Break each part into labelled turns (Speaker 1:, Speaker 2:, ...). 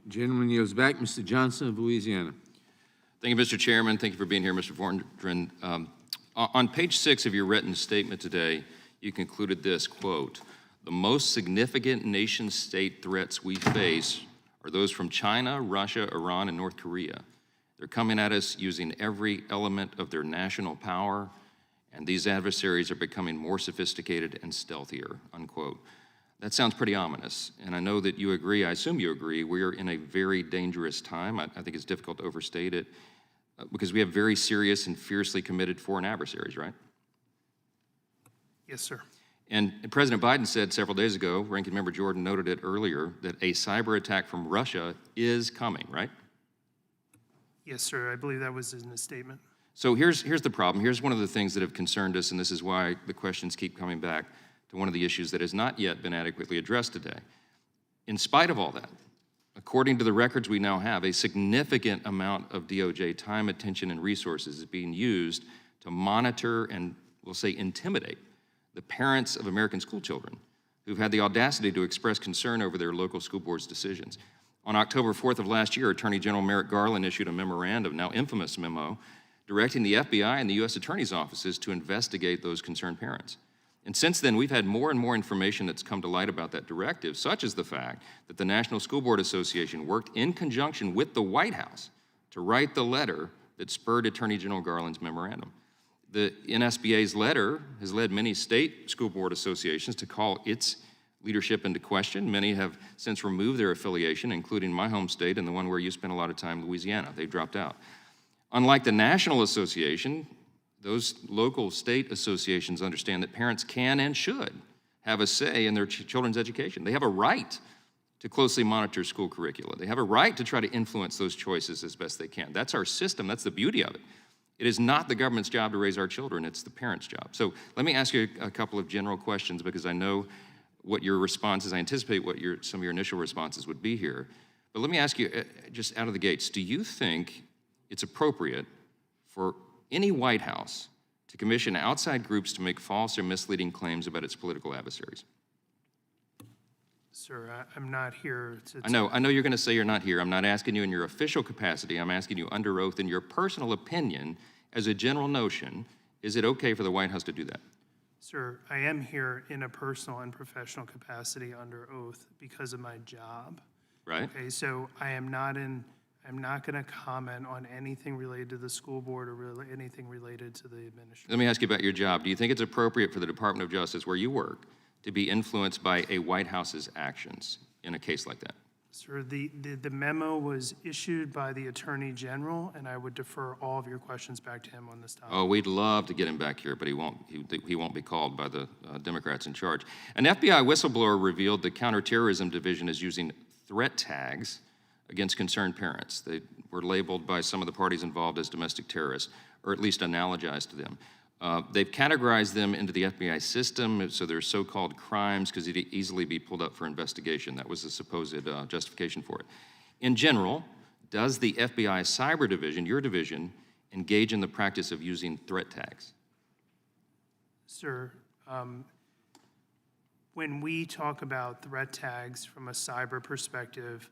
Speaker 1: Gentleman yields back. Mr. Johnson of Louisiana.
Speaker 2: Thank you, Mr. Chairman. Thank you for being here, Mr. Vorndran. On page 6 of your written statement today, you concluded this, quote, "The most significant nation-state threats we face are those from China, Russia, Iran, and North Korea. They're coming at us using every element of their national power, and these adversaries are becoming more sophisticated and stealthier," unquote. That sounds pretty ominous, and I know that you agree, I assume you agree, we're in a very dangerous time. I think it's difficult to overstate it, because we have very serious and fiercely committed foreign adversaries, right?
Speaker 3: Yes, sir.
Speaker 2: And President Biden said several days ago, Ranking Member Jordan noted it earlier, that a cyber attack from Russia is coming, right?
Speaker 3: Yes, sir. I believe that was in his statement.
Speaker 2: So here's the problem. Here's one of the things that have concerned us, and this is why the questions keep coming back to one of the issues that has not yet been adequately addressed today. In spite of all that, according to the records we now have, a significant amount of DOJ time, attention, and resources is being used to monitor and, we'll say, intimidate the parents of American school children who've had the audacity to express concern over their local school board's decisions. On October 4th of last year, Attorney General Merrick Garland issued a memorandum, now infamous memo, directing the FBI and the U.S. Attorney's offices to investigate those concerned parents. And since then, we've had more and more information that's come to light about that directive, such as the fact that the National School Board Association worked in conjunction with the White House to write the letter that spurred Attorney General Garland's memorandum. The NSBA's letter has led many state school board associations to call its leadership into question. Many have since removed their affiliation, including my home state and the one where you spent a lot of time, Louisiana. They've dropped out. Unlike the National Association, those local state associations understand that parents can and should have a say in their children's education. They have a right to closely monitor school curricula. They have a right to try to influence those choices as best they can. That's our system. That's the beauty of it. It is not the government's job to raise our children. It's the parents' job. So let me ask you a couple of general questions, because I know what your responses, I anticipate what some of your initial responses would be here. But let me ask you, just out of the gates, do you think it's appropriate for any White House to commission outside groups to make false or misleading claims about its political adversaries?
Speaker 3: Sir, I'm not here to...
Speaker 2: I know you're going to say you're not here. I'm not asking you in your official capacity. I'm asking you under oath in your personal opinion, as a general notion, is it okay for the White House to do that?
Speaker 3: Sir, I am here in a personal and professional capacity under oath because of my job.
Speaker 2: Right.
Speaker 3: Okay, so I'm not going to comment on anything related to the school board or anything related to the administration.
Speaker 2: Let me ask you about your job. Do you think it's appropriate for the Department of Justice, where you work, to be influenced by a White House's actions in a case like that?
Speaker 3: Sir, the memo was issued by the Attorney General, and I would defer all of your questions back to him on this topic.
Speaker 2: Oh, we'd love to get him back here, but he won't be called by the Democrats in charge. An FBI whistleblower revealed the Counterterrorism Division is using threat tags against concerned parents. They were labeled by some of the parties involved as domestic terrorists, or at least analogized to them. They've categorized them into the FBI system, so they're so-called crimes because they'd easily be pulled up for investigation. That was the supposed justification for it. In general, does the FBI Cyber Division, your division, engage in the practice of using threat tags?
Speaker 3: Sir, when we talk about threat tags from a cyber perspective,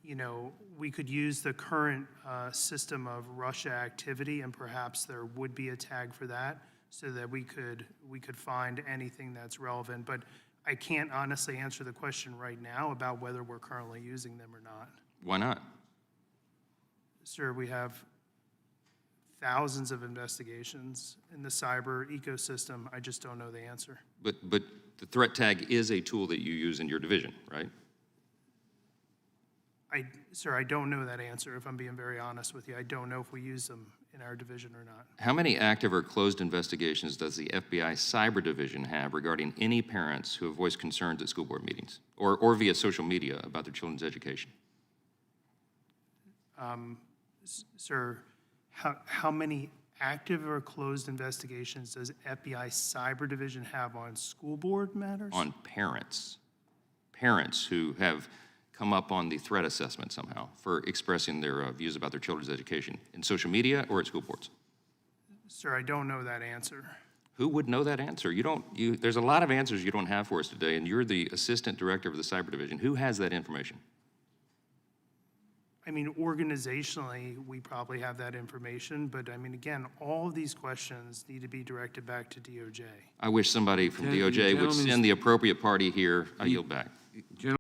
Speaker 3: you know, we could use the current system of Russia activity, and perhaps there would be a tag for that, so that we could find anything that's relevant. But I can't honestly answer the question right now about whether we're currently using them or not.
Speaker 2: Why not?
Speaker 3: Sir, we have thousands of investigations in the cyber ecosystem. I just don't know the answer.
Speaker 2: But the threat tag is a tool that you use in your division, right?
Speaker 3: Sir, I don't know that answer, if I'm being very honest with you. I don't know if we use them in our division or not.
Speaker 2: How many active or closed investigations does the FBI Cyber Division have regarding any parents who have voiced concerns at school board meetings or via social media about their children's education?
Speaker 3: Sir, how many active or closed investigations does FBI Cyber Division have on school board matters?
Speaker 2: On parents. Parents who have come up on the threat assessment somehow for expressing their views about their children's education in social media or at school boards?
Speaker 3: Sir, I don't know that answer.
Speaker 2: Who would know that answer? There's a lot of answers you don't have for us today, and you're the assistant director of the Cyber Division. Who has that information?
Speaker 3: I mean, organizationally, we probably have that information, but I mean, again, all of these questions need to be directed back to DOJ.
Speaker 2: I wish somebody from DOJ would
Speaker 1: Gentlemen's-
Speaker 2: send the appropriate party here. I yield back.